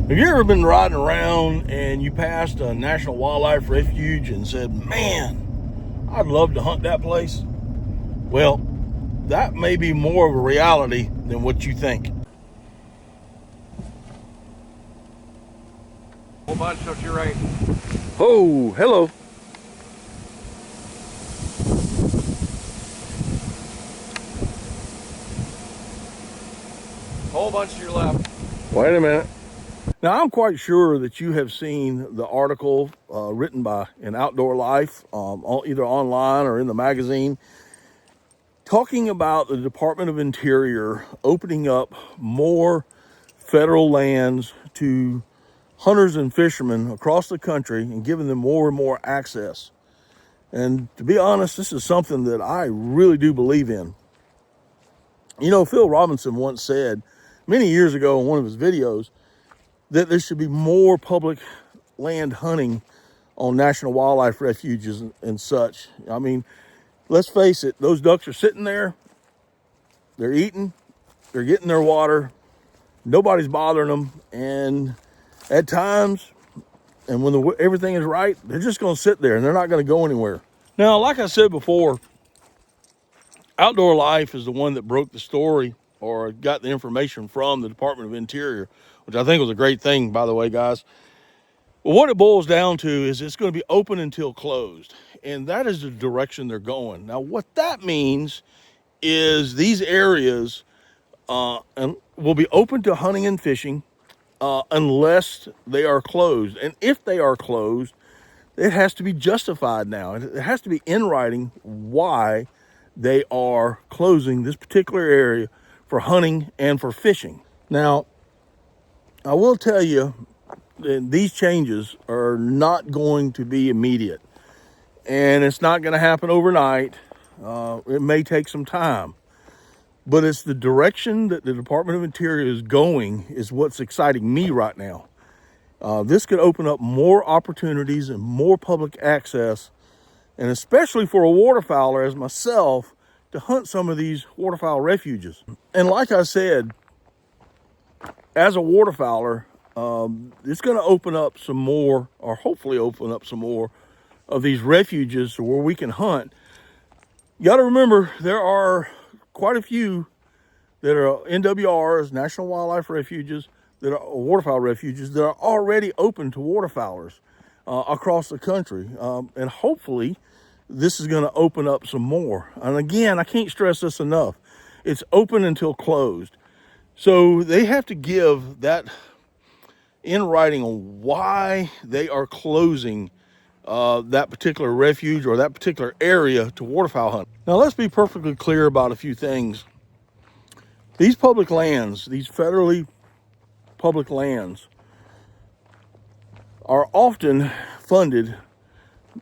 Have you ever been riding around and you passed a National Wildlife Refuge and said, man, I'd love to hunt that place? Well, that may be more of a reality than what you think. Whole bunch up to your right. Oh, hello. Whole bunch to your left. Wait a minute. Now, I'm quite sure that you have seen the article written by an Outdoor Life, either online or in the magazine, talking about the Department of Interior opening up more federal lands to hunters and fishermen across the country and giving them more and more access. And to be honest, this is something that I really do believe in. You know, Phil Robinson once said many years ago in one of his videos that there should be more public land hunting on National Wildlife Refuges and such. I mean, let's face it, those ducks are sitting there, they're eating, they're getting their water, nobody's bothering them, and at times, and when everything is right, they're just gonna sit there and they're not gonna go anywhere. Now, like I said before, Outdoor Life is the one that broke the story or got the information from the Department of Interior, which I think was a great thing, by the way, guys. Well, what it boils down to is it's going to be open until closed, and that is the direction they're going. Now, what that means is these areas will be open to hunting and fishing unless they are closed. And if they are closed, it has to be justified now. It has to be in writing why they are closing this particular area for hunting and for fishing. Now, I will tell you that these changes are not going to be immediate, and it's not going to happen overnight. It may take some time, but it's the direction that the Department of Interior is going is what's exciting me right now. This could open up more opportunities and more public access, and especially for a waterfowler as myself, to hunt some of these waterfowl refuges. And like I said, as a waterfowler, it's going to open up some more, or hopefully open up some more of these refuges where we can hunt. You got to remember, there are quite a few that are NWRs, National Wildlife Refuges, that are waterfowl refuges that are already open to waterfowlers across the country. And hopefully this is going to open up some more. And again, I can't stress this enough. It's open until closed. So they have to give that in writing on why they are closing that particular refuge or that particular area to waterfowl hunt. Now, let's be perfectly clear about a few things. These public lands, these federally public lands, are often funded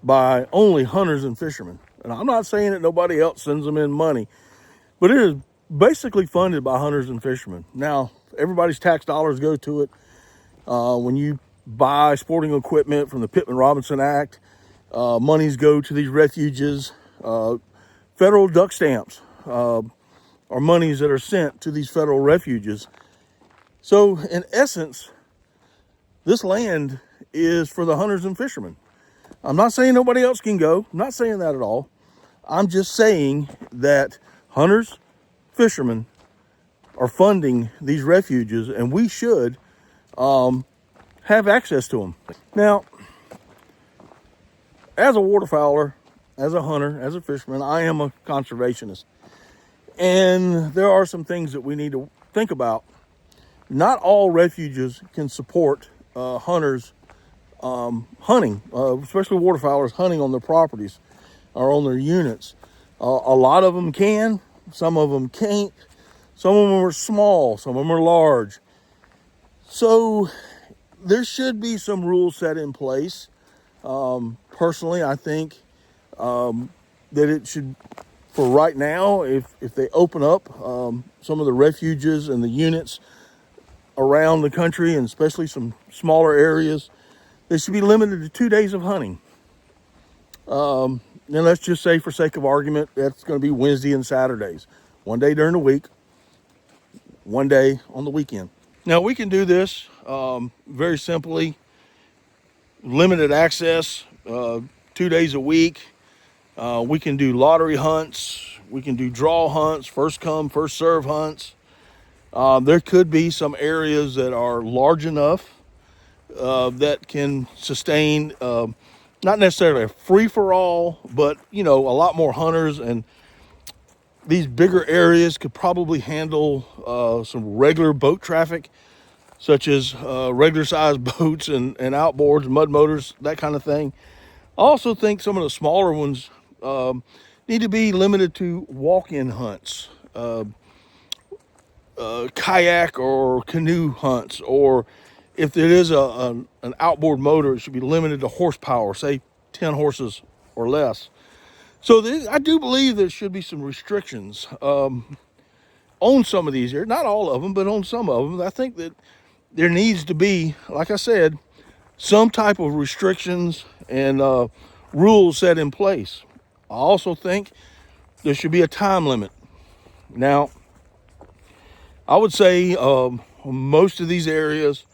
by only hunters and fishermen. And I'm not saying that nobody else sends them in money, but it is basically funded by hunters and fishermen. Now, everybody's tax dollars go to it. When you buy sporting equipment from the Pittman-Robertson Act, monies go to these refuges. Federal duck stamps are monies that are sent to these federal refuges. So in essence, this land is for the hunters and fishermen. I'm not saying nobody else can go. I'm not saying that at all. I'm just saying that hunters, fishermen are funding these refuges, and we should have access to them. Now, as a waterfowler, as a hunter, as a fisherman, I am a conservationist. And there are some things that we need to think about. Not all refuges can support hunters hunting, especially waterfowlers hunting on their properties or on their units. A lot of them can, some of them can't. Some of them are small, some of them are large. So there should be some rules set in place. Personally, I think that it should, for right now, if they open up some of the refuges and the units around the country, and especially some smaller areas, they should be limited to 2 days of hunting. And let's just say, for sake of argument, that's going to be Wednesday and Saturdays. 1 day during the week, 1 day on the weekend. Now, we can do this very simply, limited access, 2 days a week. We can do lottery hunts. We can do draw hunts, first come, first serve hunts. There could be some areas that are large enough that can sustain not necessarily a free-for-all, but a lot more hunters, and these bigger areas could probably handle some regular boat traffic, such as regular sized boats and outboards, mud motors, that kind of thing. I also think some of the smaller ones need to be limited to walk-in hunts, kayak or canoe hunts, or if there is an outboard motor, it should be limited to horsepower, say 10 horses or less. So I do believe there should be some restrictions on some of these areas, not all of them, but on some of them. I think that there needs to be, like I said, some type of restrictions and rules set in place. I also think there should be a time limit. Now, I would say most of these areas,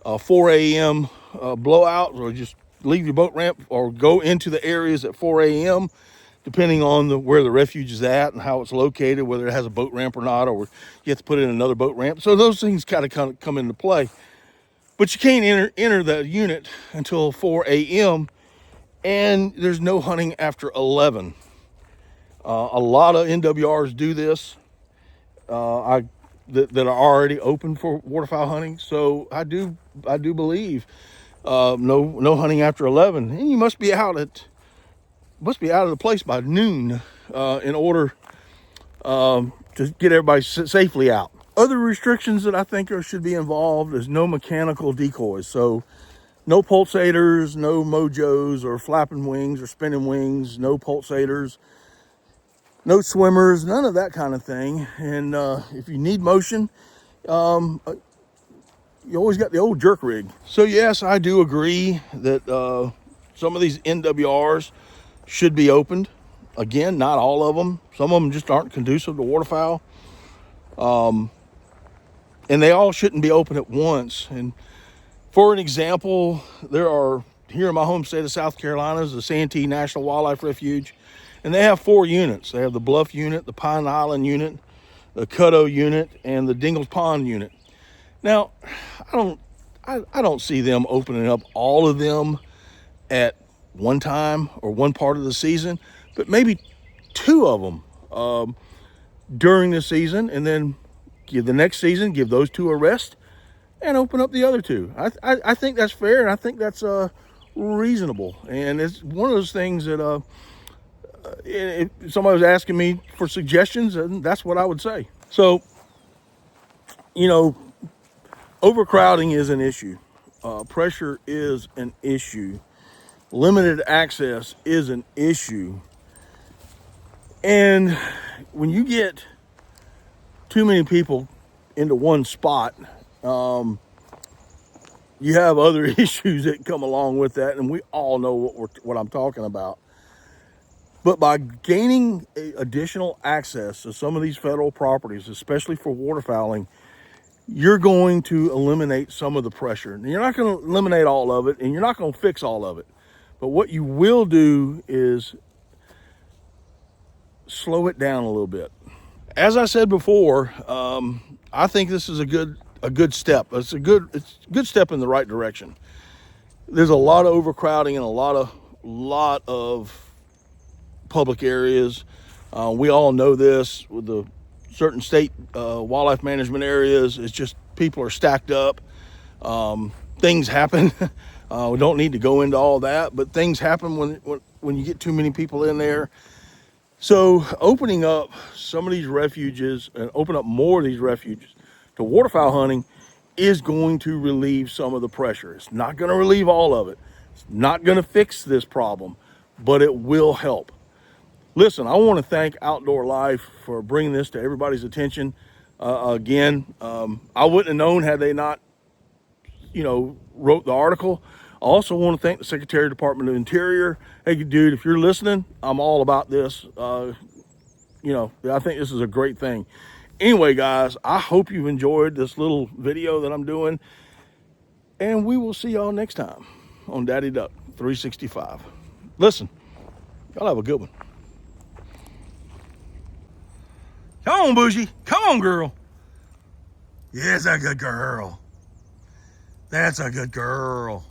4 a.m. Blowouts, or just leave your boat ramp or go into the areas at 4 a.m., depending on where the refuge is at and how it's located, whether it has a boat ramp or not, or you have to put in another boat ramp. So those things kind of come into play. But you can't enter the unit until 4 a.m., and there's no hunting after 11. A lot of NWRs do this that are already open for waterfowl hunting. So I do believe no hunting after 11, and you must be out of the place by noon in order to get everybody safely out. Other restrictions that I think should be involved is no mechanical decoys. So no pulsators, no mojos or flapping wings or spinning wings, no pulsators, no swimmers, none of that kind of thing. And if you need motion, you always got the old jerk rig. So yes, I do agree that some of these NWRs should be opened. Again, not all of them. Some of them just aren't conducive to waterfowl. And they all shouldn't be open at once. And for an example, there are, here in my home state of South Carolina, is the Santee National Wildlife Refuge. And they have 4 units. They have the Bluff unit, the Pine Island unit, the Cuddo unit, and the Dingles Pond unit. Now, I don't see them opening up all of them at one time or one part of the season, but maybe 2 of them during the season, and then give the next season, give those 2 a rest, and open up the other 2. I think that's fair, and I think that's reasonable. And it's one of those things that if somebody was asking me for suggestions, and that's what I would say. So, overcrowding is an issue. Pressure is an issue. Limited access is an issue. And when you get too many people into one spot, you have other issues that come along with that, and we all know what I'm talking about. But by gaining additional access to some of these federal properties, especially for waterfowling, you're going to eliminate some of the pressure. And you're not going to eliminate all of it, and you're not going to fix all of it. But what you will do is slow it down a little bit. As I said before, I think this is a good step. It's a good step in the right direction. There's a lot of overcrowding in a lot of public areas. We all know this with the certain state wildlife management areas. It's just people are stacked up. Things happen. We don't need to go into all that, but things happen when you get too many people in there. So opening up some of these refuges and open up more of these refuges to waterfowl hunting is going to relieve some of the pressure. It's not going to relieve all of it. It's not going to fix this problem, but it will help. Listen, I want to thank Outdoor Life for bringing this to everybody's attention. Again, I wouldn't have known had they not, wrote the article. I also want to thank the Secretary of the Department of Interior. Hey, dude, if you're listening, I'm all about this. I think this is a great thing. Anyway, guys, I hope you've enjoyed this little video that I'm doing. And we will see y'all next time on Daddy Duck 365. Listen, y'all have a good one. Come on, Bougie. Come on, girl. Yes, a good girl. That's a good girl.